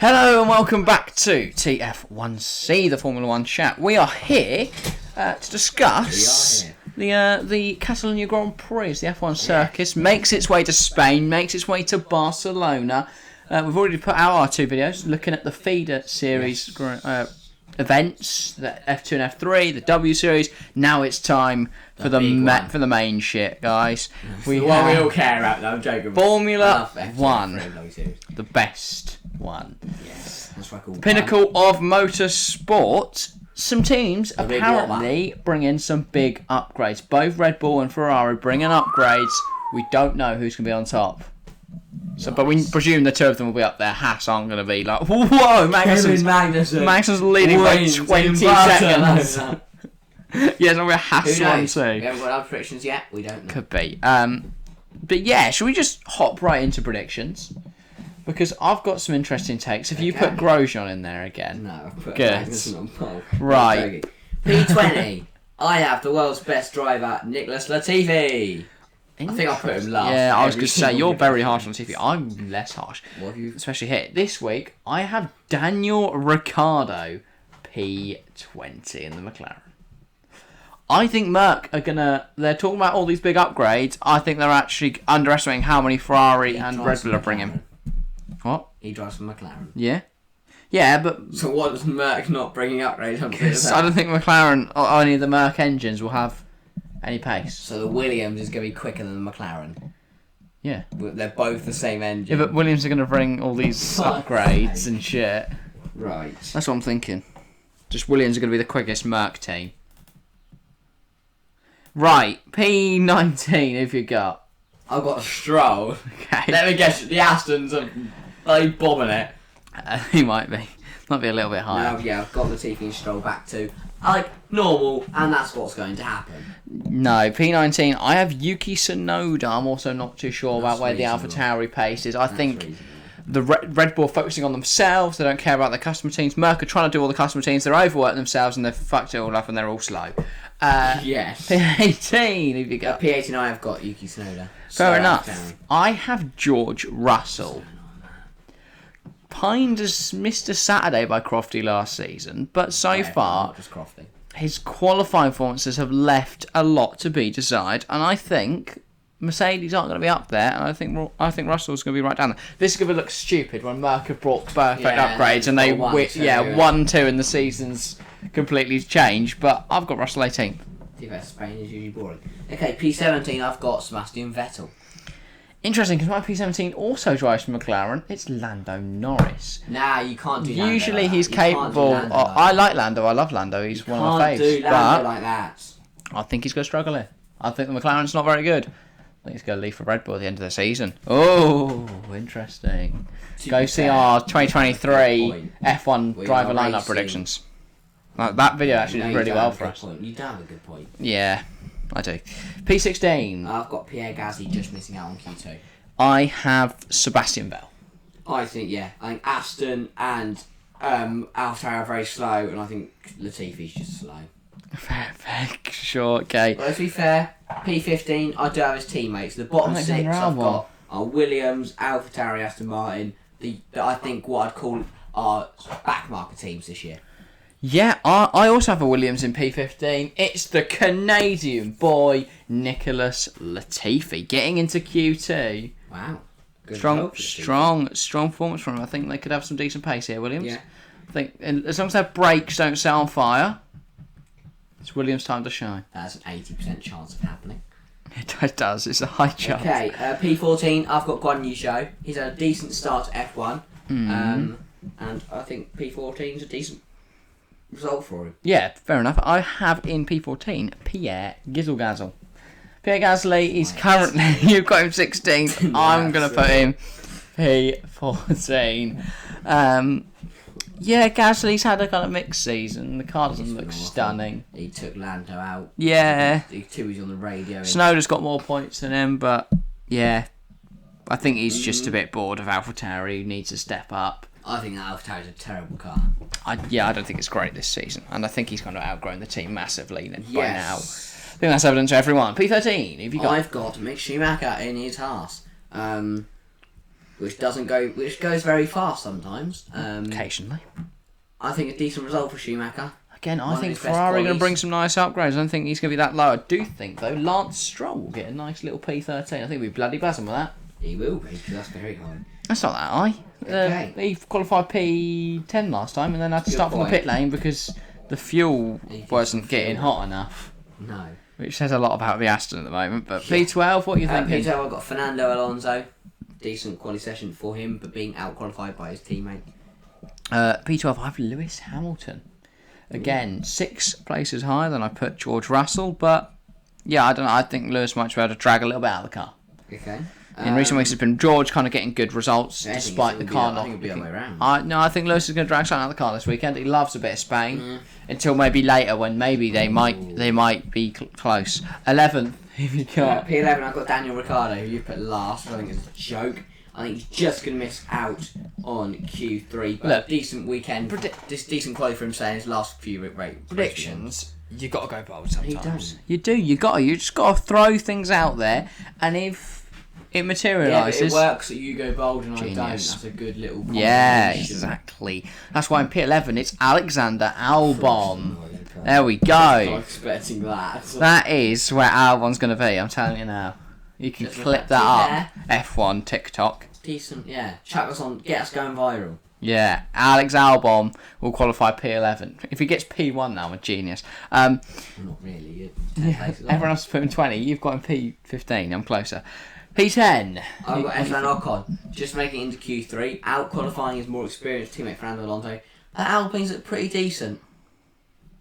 Hello and welcome back to TF1C, the Formula 1 chat. We are here to discuss the Catalunya Grand Prix. The F1 circus makes its way to Spain, makes its way to Barcelona. We've already put out our two videos looking at the feeder series events, the F2 and F3, the W series. Now it's time for the main shit, guys. We all care about, though. I'm joking. Formula 1, the best one. Yes, that's what I call Pinnacle of motorsport. Some teams apparently bring in some big upgrades. Both Red Bull and Ferrari bring in upgrades. We don't know who's going to be on top. So, but we presume the two of them will be up there. Haas aren't going to be like, whoa, Magnussen's leading by 20 seconds. Yeah, it's going to be a Haas one too. We haven't got our predictions yet. We don't know. Could be. But yeah, should we just hop right into predictions? Because I've got some interesting takes. Have you put Grosjean in there again? No, I've put Good. on pole. Right. P20. I have the world's best driver, Nicholas Latifi. I think I'll put him last. Yeah, I was going to say, you're very harsh on Latifi. I'm less harsh. What have you? Especially here. This week, I have Daniel Ricciardo, P20 in the McLaren. I think Merc are going to... They're talking about all these big upgrades. I think they're actually underestimating how many Ferrari and Red Bull are bringing. What? He drives for McLaren. Yeah. Yeah, but... So what does Merc not bringing upgrades on? I don't think McLaren or any of the Merc engines will have any pace. So the Williams is going to be quicker than the McLaren. Yeah. They're both the same engine. Yeah, but Williams are going to bring all these upgrades and shit. Right. That's what I'm thinking. Just Williams are going to be the quickest Merc team. Right. P19, who've you got? I've got a Stroll. Okay. Let me guess, the Astons are bombing it. He might be. Might be a little bit higher. No, yeah, I've got Latifi and Stroll back to normal, and that's what's going to happen. No, P19, I have Yuki Tsunoda. I'm also not too sure about where the AlphaTauri pace is. I think the Red Bull are focusing on themselves. They don't care about their customer teams. Merc are trying to do all the customer teams. They're overworking themselves, and they've fucked it all up, and they're all slow. Yes. P18, if you got. P18, I have got Yuki Tsunoda. Fair enough. I have George Russell. Pined as Mr. Saturday by Crofty last season, but so far, not just Crofty. His qualifying performances have left a lot to be desired, and I think Mercedes aren't going to be up there, and I think Russell's going to be right down there. This is going to look stupid when Merc have brought perfect upgrades and they 1-2 in the season's completely changed, but I've got Russell 18th. Spain is usually boring. Okay, P17, I've got Sebastian Vettel. Interesting, because my P17 also drives for McLaren. It's Lando Norris. Nah, you can't do Lando. Usually he's capable. I like Lando. I love Lando. He's one of my faves. You can't do Lando like that. I think he's going to struggle here. I think the McLaren's not very good. I think he's going to leave for Red Bull at the end of the season. Oh, interesting. Go see our 2023 F1 driver lineup predictions. That video actually did really well for us. You do have a good point. Yeah, I do. P16. I've got Pierre Gasly just missing out on Q2. I have Sebastian Vettel. I think Aston and AlphaTauri are very slow, and I think Latifi's just slow. Fair, sure, okay. Well, let's be fair. P15, I do have his teammates. The bottom six I've got are Williams, AlphaTauri, Aston Martin. I think what I'd call our backmarker teams this year. Yeah, I also have a Williams in P15. It's the Canadian boy, Nicholas Latifi, getting into Q2. Wow. Good Strong performance from him. I think they could have some decent pace here, Williams. Yeah. I think as long as their brakes don't set on fire, it's Williams' time to shine. That's an 80% chance of happening. It does. It's a high chance. Okay, P14, I've got Guan Yu Zhou. He's had a decent start to F1. And I think P14 is a decent result for him. Yeah, fair enough. I have in P14 Pierre Gizzlegazzle. Pierre Gasly is currently, you've got him 16th. I'm going to put him P14. Yeah, Gasly's had a kind of mixed season. The car doesn't look stunning. He took Lando out. Yeah. He was on the radio. Snowden's got more points than him, but yeah. I think he's just a bit bored of AlphaTauri. He needs to step up. I think that AlphaTauri is a terrible car. I don't think it's great this season. And I think he's kind of outgrown the team massively by now. I think that's evident to everyone. P13, have you got? I've got Mick Schumacher in his Haas. which goes very fast sometimes. Occasionally. I think a decent result for Schumacher. Again, I think Ferrari are going to bring some nice upgrades. I don't think he's going to be that low. I do think, though, Lance Stroll will get a nice little P13. I think we'll be bloody buzzing with that. He will be, because that's very high. That's not that high. Okay. He qualified P10 last time and then had to start from the pit lane because the fuel wasn't getting hot enough. No. Which says a lot about the Aston at the moment. But P12, what are you thinking? P12, I've got Fernando Alonso. Decent quality session for him, but being out-qualified by his teammate. P12, I have Lewis Hamilton. Again, 6 places higher than I put George Russell, but yeah, I don't know. I think Lewis might be able to drag a little bit out of the car. Okay. In recent weeks, it's been George kind of getting good results despite the car not. I think it'll be the other way around. I think Lewis is going to drag something out of the car this weekend. He loves a bit of Spain until maybe later when maybe they might be close. 11th, if you can't. P11, I've got Daniel Ricciardo, who you put last. I think it's a joke. I think he's just going to miss out on Q3. But Look, decent weekend. Decent quality for him saying his last few predictions. You got to go bold sometimes. You do. You just got to throw things out there, and if it materialises, yeah, it works that you go bold and genius. I don't. That's a good little. Yeah, exactly. That's why in P11 it's Alexander Albon. There we go. I'm not expecting that. That is where Albon's going to be. I'm telling you now. You can Just clip that up. F1 TikTok. Decent, yeah. Chuck us on, get us going viral. Yeah, Alex Albon will qualify P11. If he gets P1 now, I'm a genius. Not really. Everyone else is putting 20. You've got him P15. I'm closer. P10. I've got Esteban Ocon. Just making it into Q3. Out qualifying his more experienced teammate Fernando Alonso. Alpine's look pretty decent.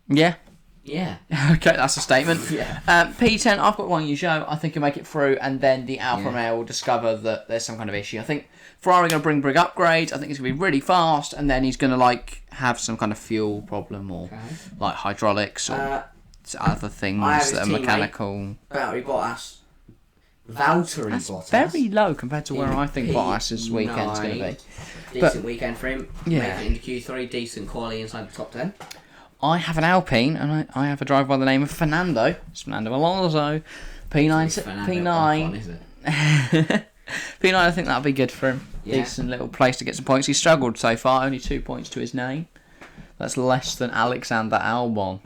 Yeah. Yeah. Okay, that's a statement. Yeah. P10, I've got Wang Yuzhou. I think he'll make it through, and then the Alfa Romeo will discover that there's some kind of issue. I think Ferrari are going to bring big upgrades. I think it's going to be really fast, and then he's going to have some kind of fuel problem or like hydraulics or other things that are mechanical. Valtteri Bottas. That's very low compared to where I think Bottas' weekend's going to be. Decent weekend for him. Yeah. Making it into Q3. Decent quality inside the top 10. I have an Alpine, and I have a driver by the name of Fernando. It's Fernando Alonso. P9. Ocon, is it? P9, I think that'll be good for him. Yeah. Decent little place to get some points. He's struggled so far, only 2 points to his name. That's less than Alexander Albon,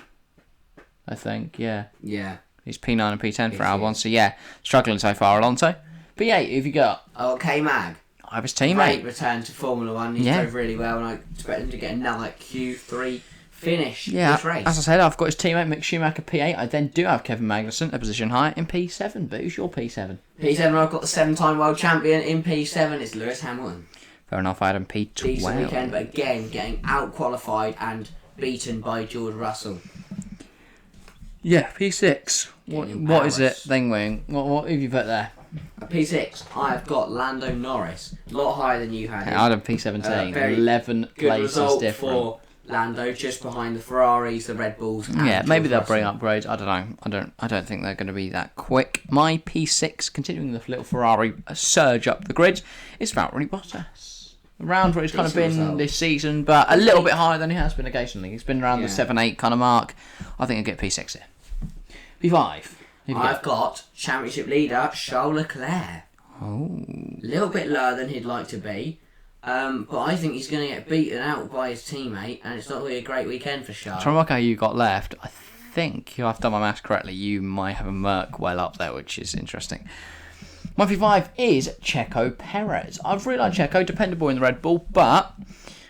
I think, yeah. Yeah. He's P9 and P10 for Albon, so yeah, struggling so far, Alonso. P8, who have you got? Oh, K-Mag. I have his teammate. Great return to Formula 1. He drove really well, and I expect him to get another Q3 finish this race. As I said, I've got his teammate Mick Schumacher P8. I then do have Kevin Magnussen, a position higher, in P7. But who's your P7? P7, I've got the 7-time world champion. In P7, it's Lewis Hamilton. Fair enough, I had him P12. Decent weekend, but again, getting out-qualified and beaten by George Russell. Yeah, P6. What is it? Thingwing. What have you put there? At P6, I've got Lando Norris. A lot higher than you had. I had P17. 11 places different. For Lando, just behind the Ferraris, the Red Bulls. Yeah, maybe they'll bring upgrades. I don't know. I don't think they're going to be that quick. My P6, continuing the little Ferrari surge up the grid, is Valtteri Bottas. Around where he's kind of been this season, but a little bit higher than he has been occasionally. He's been around the 7-8 kind of mark. I think he'll get P6 here. P5. I've got championship leader Charles Leclerc. Oh. A little bit lower than he'd like to be. But I think he's going to get beaten out by his teammate, and it's not going to be a great weekend for Charles. Trying to work out who you got left. I think, if I've done my maths correctly, you might have a Merc well up there, which is interesting. My P5 is Checo Perez. I've really liked Checo, dependable in the Red Bull, but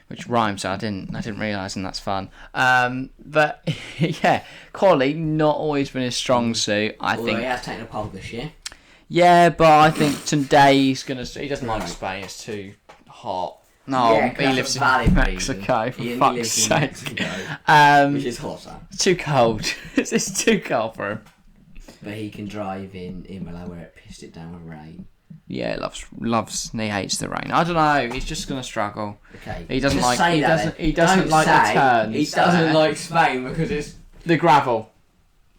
which rhymes, so I didn't realise, and that's fun. But yeah, quality not always been his strong suit. Although he has taken a pole this year. Yeah, but I think today he doesn't like Spain. It's too hot. No, he lives in Mexico, for fuck's sake. Which is hotter. It's too cold. It's too cold for him. But he can drive in Imola where it pissed it down with rain. Yeah, he hates the rain. I don't know. He's just gonna struggle. Okay. He doesn't just like. He doesn't like the turns. He doesn't like Spain because it's the gravel.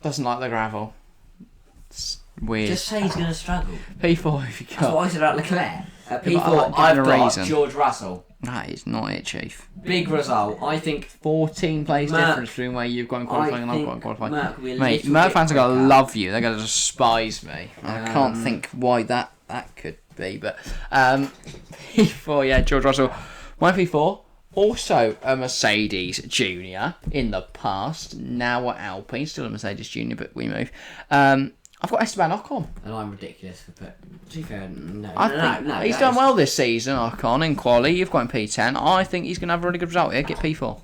Doesn't like the gravel. It's weird. Just say he's gonna struggle. P4 if you got. That's what I said about Leclerc. P4, I've got George Russell. That is not it, Chief. Big result. I think 14 plays difference between where you've gone qualifying and I've gone qualifying. Mate, Merc fans are going to love you. They're going to despise me. I can't think why that could be, but P4, yeah, George Russell. My P4, also a Mercedes Junior in the past, now at Alpine, still a Mercedes Junior, but we move. I've got Esteban Ocon. And I'm ridiculous for to be fair, no. He's done well this season, Ocon, in quali. You've got him P10. I think he's going to have a really good result here. Get P4.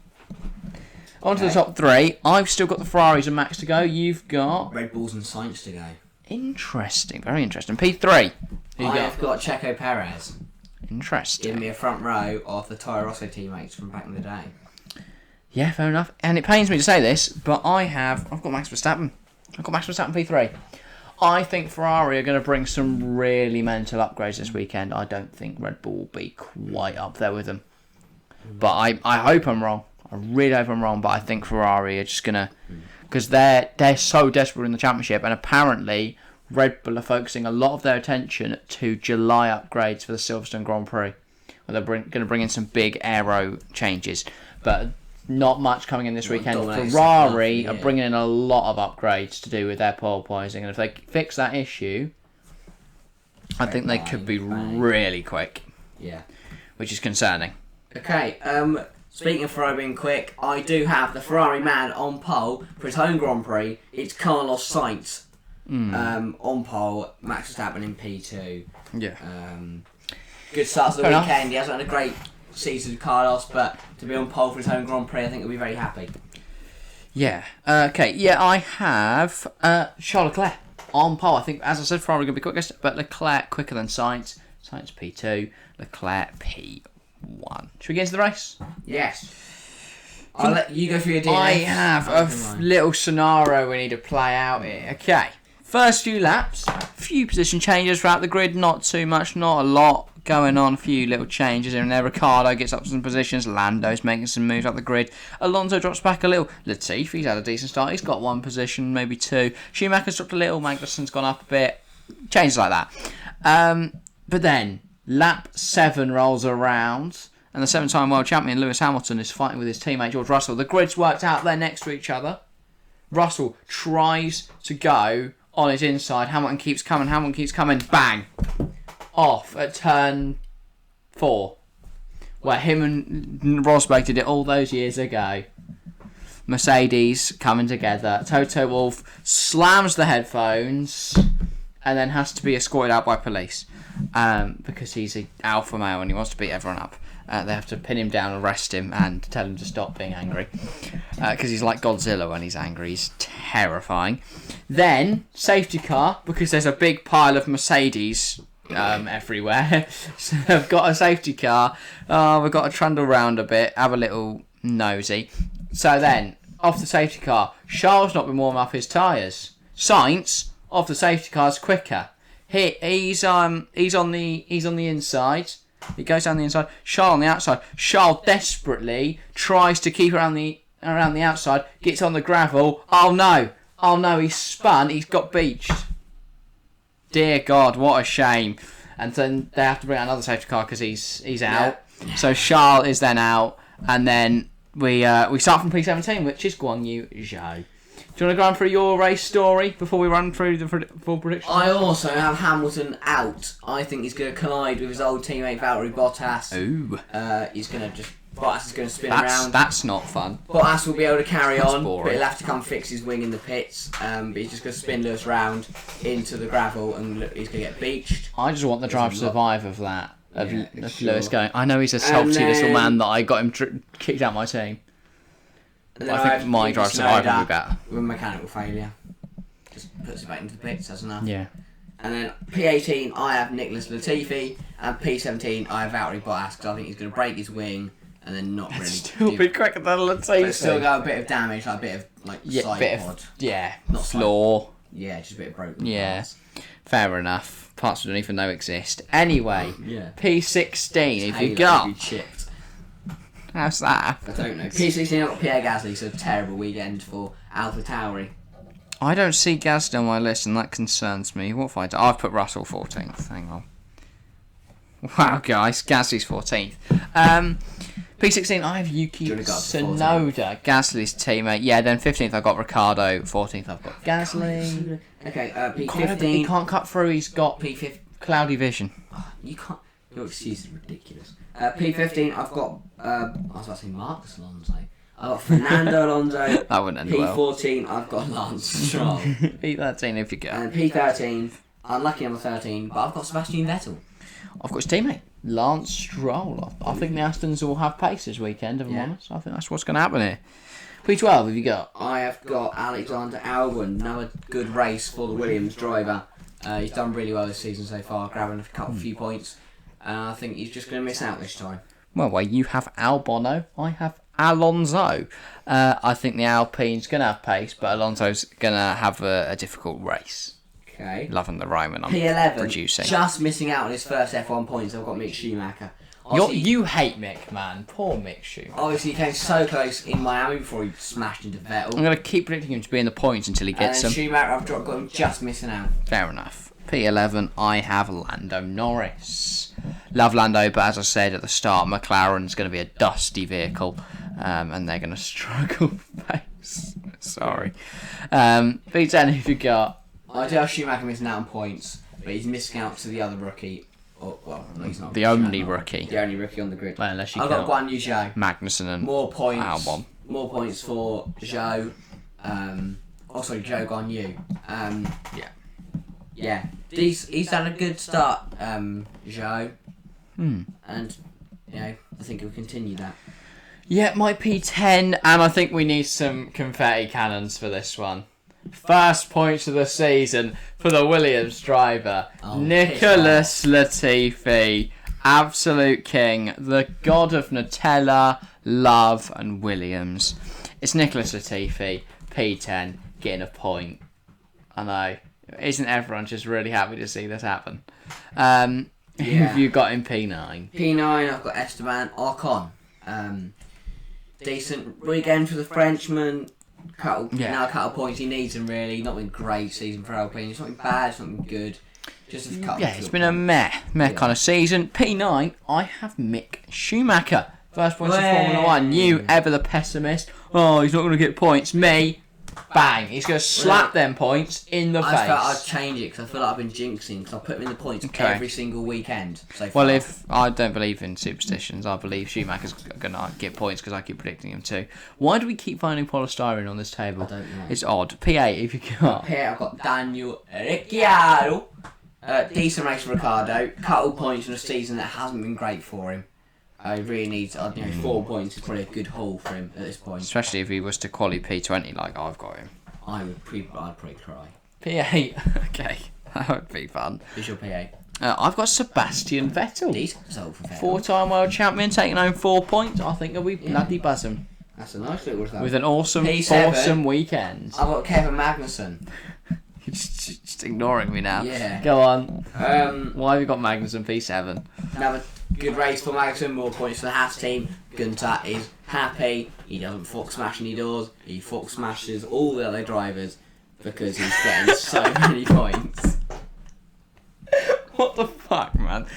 On to the top 3. I've still got the Ferraris and Max to go. You've got Red Bulls and Sainz to go. Interesting, very interesting. P3. I've got Checo Perez. Interesting. Give me a front row of the Toro Rosso teammates from back in the day. Yeah, fair enough. And it pains me to say this, but I've got Max Verstappen. I've got Max Verstappen P3. I think Ferrari are going to bring some really mental upgrades this weekend. I don't think Red Bull will be quite up there with them. But I hope I'm wrong. I really hope I'm wrong, but I think Ferrari are just going to... Because they're so desperate in the championship, and apparently Red Bull are focusing a lot of their attention to July upgrades for the Silverstone Grand Prix. Where they're going to bring in some big aero changes. But not much coming in this weekend. Ferrari are bringing in a lot of upgrades to do with their porpoising, and if they fix that issue, I think they could be really quick. Yeah. Which is concerning. Okay, speaking of Ferrari being quick, I do have the Ferrari man on pole for his home Grand Prix. It's Carlos Sainz. On pole, Max Verstappen in P2. Yeah. Good start to the weekend. He hasn't had a great season, Carlos, but to be on pole for his home Grand Prix, I think he'll be very happy. Yeah. Okay. Yeah, I have Charles Leclerc on pole. I think, as I said, Ferrari going to be quickest, but Leclerc quicker than Sainz. Sainz P2, Leclerc P1. Should we get into the race? Yes. I'll let you go through your DNF. I have a little scenario we need to play out here. Okay. First few laps, few position changes throughout the grid, not too much, not a lot going on, a few little changes here and there. Ricciardo gets up some positions, Lando's making some moves up the grid, Alonso drops back a little, Latifi's had a decent start, he's got 1 position, maybe 2, Schumacher's dropped a little, Magnussen's gone up a bit, changes like that. But then, lap 7 rolls around, and the 7-time world champion Lewis Hamilton is fighting with his teammate George Russell. The grid's worked out, they're next to each other. Russell tries to go on his inside, Hamilton keeps coming, bang! Off at turn 4, where him and Rosberg did it all those years ago. Mercedes coming together. Toto Wolff slams the headphones and then has to be escorted out by police because he's an alpha male and he wants to beat everyone up. They have to pin him down, arrest him, and tell him to stop being angry. Because he's like Godzilla when he's angry. He's terrifying. Then, safety car, because there's a big pile of Mercedes everywhere. So I've got a safety car. We've got to trundle round a bit, have a little nosy. So then, off the safety car, Charles not been warming up his tyres. Sainz, off the safety car, is quicker. He's on the inside. He goes down the inside. Charles on the outside. Charles desperately tries to keep around the outside. Gets on the gravel. Oh no! He's spun. He's got beached. Dear God, what a shame! And then they have to bring out another safety car because he's out. Yeah. So Charles is then out, and then we start from P17, which is Guan Yu Zhou. Do you want to go on through your race story before we run through the full prediction? I also have Hamilton out. I think he's going to collide with his old teammate Valtteri Bottas. Ooh. Bottas is going to spin around. That's not fun. Bottas will be able to carry on, boring. but he'll have to come fix his wing in the pits. But he's just going to spin Lewis round into the gravel and he's going to get beached. I just want the drive to survive of that. Of Lewis going, I know he's a salty little man that I got him kicked out my team. I think my drive to survive will be better. With mechanical failure. Just puts it back into the pits, that's enough. Yeah. And then P18, I have Nicholas Latifi. And P17, I have Valtteri Bottas because I think he's going to break his wing and then not really... Still be quicker than Latifi. But still got a bit of damage, like a bit of side pod. Not floor. Yeah, just a bit of broken parts. Fair enough. Parts we don't even know exist. Anyway, P16, if you got... chipped. How's that? I don't know. P16, I've got Pierre Gasly, so terrible weekend for AlphaTauri. I don't see Gasly on my list, and that concerns me. What if I do? I've put Russell 14th. Hang on. Wow, guys, Gasly's 14th. P16, I have Yuki Tsunoda, Gasly's teammate. Yeah, then 15th I've got Ricciardo, 14th I've got Gasly. Okay, P15. He can't cut through, he's got... Cloudy vision. You can't. Your excuse is ridiculous. P15, I've got. I was about to say Marcus Alonso. I've got Fernando Alonso. That wouldn't end well. P14, I've got Lance Stroll. P13 if you go. And P13, unlucky number 13, but I've got Sebastian Vettel. I've got his teammate, Lance Stroll. I think the Astons will have pace this weekend, if I'm honest. I think that's what's going to happen here. P12 have you got? I have got Alexander Albon. Another good race for the Williams driver. He's done really well this season so far, grabbing a few points. And I think he's just going to miss out this time. Well, you have Albon, I have Alonso. I think the Alpine's going to have pace, but Alonso's going to have a difficult race. Okay. Loving the rhyme I'm P11, producing. just missing out on his first F1 points. I've got Mick Schumacher. You hate Mick, man. Poor Mick Schumacher. Obviously, he came so close in Miami before he smashed into Vettel. I'm going to keep predicting him to be in the points until he gets them. Schumacher, I've got him just missing out. Fair enough. P11, I have Lando Norris. Love Lando, but as I said at the start, McLaren's going to be a dusty vehicle, and they're going to struggle for pace. Sorry. P10, who've you got? I do have Schumacher missing out on points, but he's missing out to the other rookie. Oh, well, no, he's not. The only rookie. The only rookie on the grid. Well, unless you I've got Guan Yu Zhou. Magnussen and more points. Albon. More points for Zhou. Zhou Guan Yu. Yeah. He's done a good start, Zhou. And, I think he'll continue that. Yeah, my P10, and I think we need some confetti cannons for this one. First points of the season for the Williams driver, Nicholas Latifi, absolute king, the god of Nutella, love, and Williams. It's Nicholas Latifi, P10, getting a point. I know. Isn't everyone just really happy to see this happen? Who have you got in P9? P9, I've got Esteban Ocon. Decent weekend for the Frenchman. Now a couple points, he needs them really. Not been a great season for Alpine. It's not been bad, it's not been good. Just a couple. Yeah, it's been a meh kind of season. P9, I have Mick Schumacher. First points in Formula 1. You, ever the pessimist. Oh, he's not going to get points. Me, bang. He's going to slap them points in the face. I felt I'd change it because I feel like I've been jinxing because I put him in the points every single weekend so far. Well, if I don't believe in superstitions, I believe Schumacher's going to get points because I keep predicting him too. Why do we keep finding polystyrene on this table? I don't know. It's odd. P8 if you got. P8 I've got Daniel Ricciardo. Decent race for Ricciardo. Couple points in a season that hasn't been great for him. He really needs 4 points is probably a good haul for him at this point. Especially if he was to quali P20 like I've got him. I'd probably cry. P8, okay, that would be fun. Who's your P8? I've got Sebastian Vettel. Decent result for Vettel. 4-time world champion, taking home 4 points. I think he'll be bloody buzzing. That's a nice little result. With an awesome weekend. I've got Kevin Magnussen. You're just ignoring me now. Yeah. Go on. Why have you got Magnussen P7? Another good race for Magnussen, more points for the Haas team. Gunter is happy. He doesn't fuck smash any doors. He fuck smashes all the other drivers because he's getting so many points. What the fuck, man?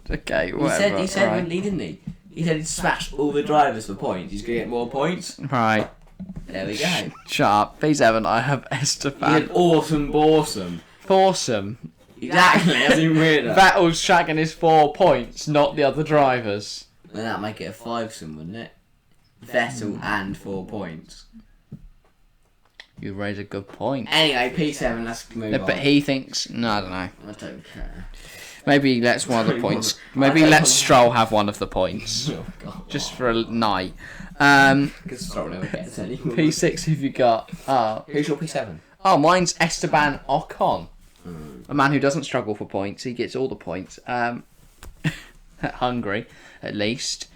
Okay, whatever. He said, didn't he? He said he'd smash all the drivers for points. He's going to get more points. Right. There we go. Shut up. P7, I have Esteban. He had awesome. Foursome. Exactly, that's even weirder. Vettel's shagging his 4 points, not the other drivers. Then that'd make it a 5-some, wouldn't it? Vettel and 4 points. You raise a good point. Anyway, P7, let's move on. But he thinks... No, I don't know. I don't care. Maybe he lets one of the points... Maybe let Stroll have one of the points. Oh, God. Just for a night. Because Stroll never gets any. P6 have you got? Who's your P7? Oh, mine's Esteban Ocon. A man who doesn't struggle for points. He gets all the points. At Hungary, at least.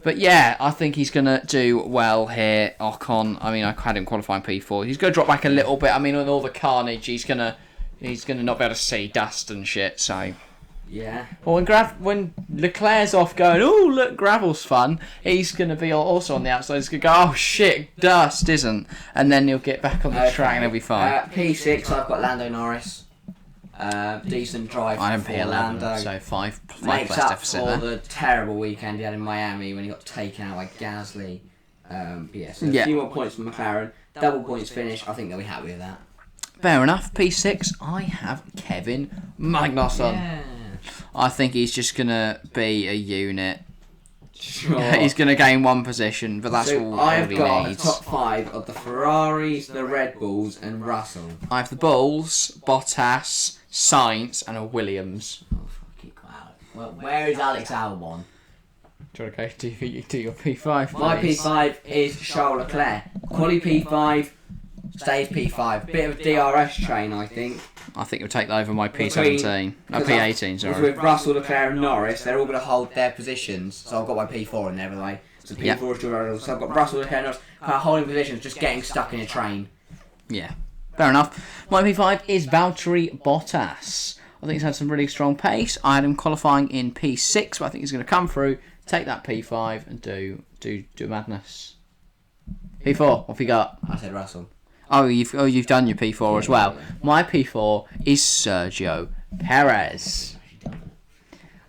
But yeah, I think he's going to do well here. Ocon, I mean, I had him qualifying P4. He's going to drop back a little bit. I mean, with all the carnage, he's going to not be able to see dust and shit, so... Yeah. Well, when Leclerc's off going, oh, look, gravel's fun, he's going to be also on the outside. He's going to go, oh, shit, dust isn't. And then he'll get back on the track and he'll be fine. P6, I've got Lando Norris. Decent drive I am for P11, Lando. so 5 Makes plus up deficit for there. the terrible weekend he had in Miami when he got taken out by Gasly. So a few more points from McLaren. Double points finish. I think they'll be happy with that. Fair enough. P6, I have Kevin Magnussen. Yeah. I think he's just going to be a unit. Sure. He's going to gain one position, but that's all I've he got needs. a top 5 of the Ferraris, the Red Bulls, and Russell. I have the Bulls, Bottas, Sainz, and a Williams. Oh, fucking wow. Well, where is Alex Albon? Do you want to do your P5? My please? P5 is Charles Leclerc. Quali P5, stays P5. Bit of DRS train, I think. I think you'll take over my P17. No, P18, sorry. With Russell, Leclerc, and Norris, they're all going to hold their positions. So I've got my P4 in there, by the way. So P4 is to So I've got Russell, Leclerc, and Norris holding positions, just getting stuck in a train. Yeah, fair enough. My P5 is Valtteri Bottas. I think he's had some really strong pace. I had him qualifying in P6, but I think he's going to come through, take that P5, and do madness. P4, what have you got? I said Russell. Oh, you've done your P4 as well. My P4 is Sergio Perez.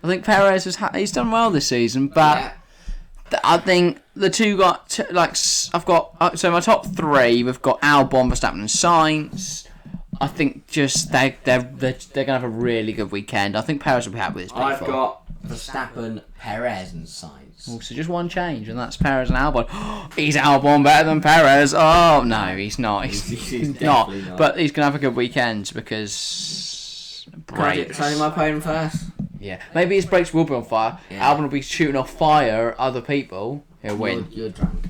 I think Perez he's done well this season, but I think the two got I've got so my top 3 we've got Albon, Verstappen, and Sainz. I think just they're gonna have a really good weekend. I think Perez will be happy with his P4. I've got Verstappen, Perez, and Sainz. So just one change, and that's Perez and Albon. He's Albon better than Perez. Oh no, he's not. He's not. But he's gonna have a good weekend because brakes. Can I do my podium first? Yeah, maybe his brakes will be on fire. Yeah. Albon will be shooting off fire at other people. He'll win. You're drunk.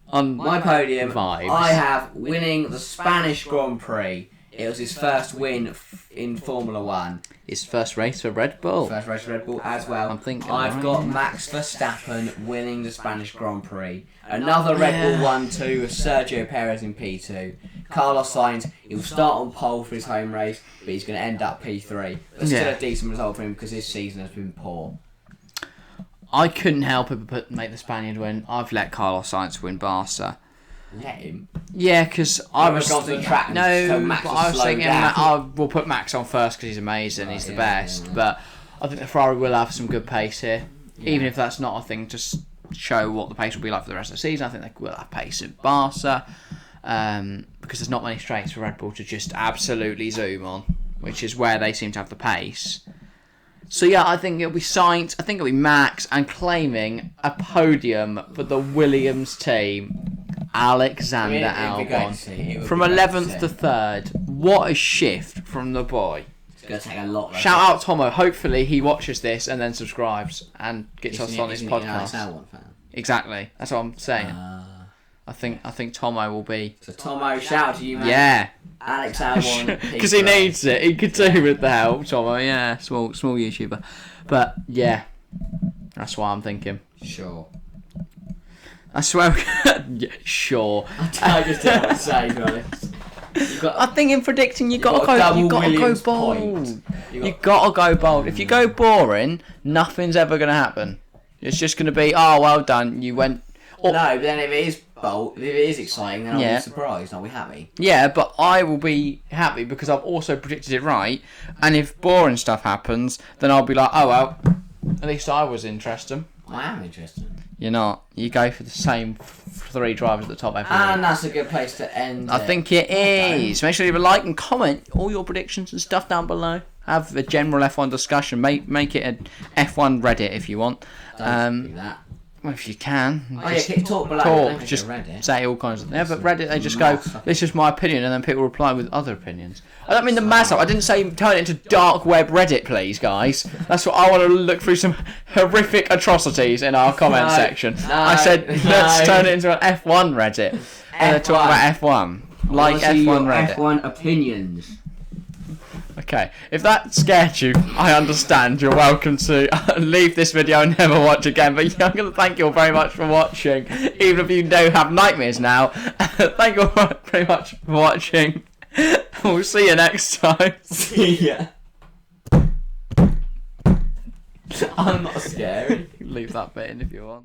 On My podium, vibes. I have winning the Spanish Grand Prix. It was his first win in Formula 1. His first race for Red Bull. First race for Red Bull as well. I'm thinking, I've right. got Max Verstappen winning the Spanish Grand Prix. Another Red Bull 1-2 with Sergio Perez in P2. Carlos Sainz, he'll start on pole for his home race, but he's going to end up P3. But still a decent result for him because his season has been poor. I couldn't help it but make the Spaniard win. I've let Carlos Sainz win Barca. Let him. Yeah, because I was gone to the track and no, tell Max but to I was slow thinking down. we'll put Max on first because he's amazing. He's the yeah, best. yeah. But I think the Ferrari will have some good pace here, even if that's not a thing to show what the pace will be like for the rest of the season. I think they will have pace in Barca because there's not many straights for Red Bull to just absolutely zoom on, which is where they seem to have the pace. So yeah, I think it'll be Sainz, I think it'll be Max, and claiming a podium for the Williams team, Alexander Albon. From 11th to 3rd, what a shift from the boy. It's going to take a lot. Shout out Tomo, hopefully he watches this and then subscribes and gets us on his podcast. Albon fan? Exactly, that's what I'm saying. I think Tomo will be... So Tomo, shout out to you, man. Yeah. Alex Albon. Because he needs it. He could do with the help, Tomo. Yeah, small YouTuber. But, yeah. That's what I'm thinking. Sure. I swear... yeah, sure. I just didn't want to say, to be honest. I think in predicting you gotta go bold. You gotta go bold. If you go boring, nothing's ever gonna happen. It's just gonna be, oh, well done, you went... No, but then if it is bold, if it is exciting, then I'll be surprised. I'll be happy. Yeah, but I will be happy because I've also predicted it right. And if boring stuff happens, then I'll be like, oh well, at least I was interested. I am interested. You're not. You go for the same 3 drivers at the top every week. And that's a good place to end. I think it is. Make sure you leave a like and comment all your predictions and stuff down below. Have a general F1 discussion. Make it an F1 Reddit if you want. Don't do that. Well, if you can. Oh yeah, talk below. Just say all kinds of things. Yeah, but Reddit, they just go, this is my opinion, and then people reply with other opinions. I don't mean the mass up. I didn't say turn it into dark web Reddit, please, guys. That's what I want to look through some horrific atrocities in our comment section. I said, let's turn it into an F1 Reddit. And talk about F1. Like F1 Reddit. F1 opinions. Okay, if that scared you, I understand. You're welcome to leave this video and never watch again. But I'm going to thank you all very much for watching. Even if you do have nightmares now, thank you all very much for watching. We'll see you next time. See ya. I'm not scary. Leave that bit in if you want.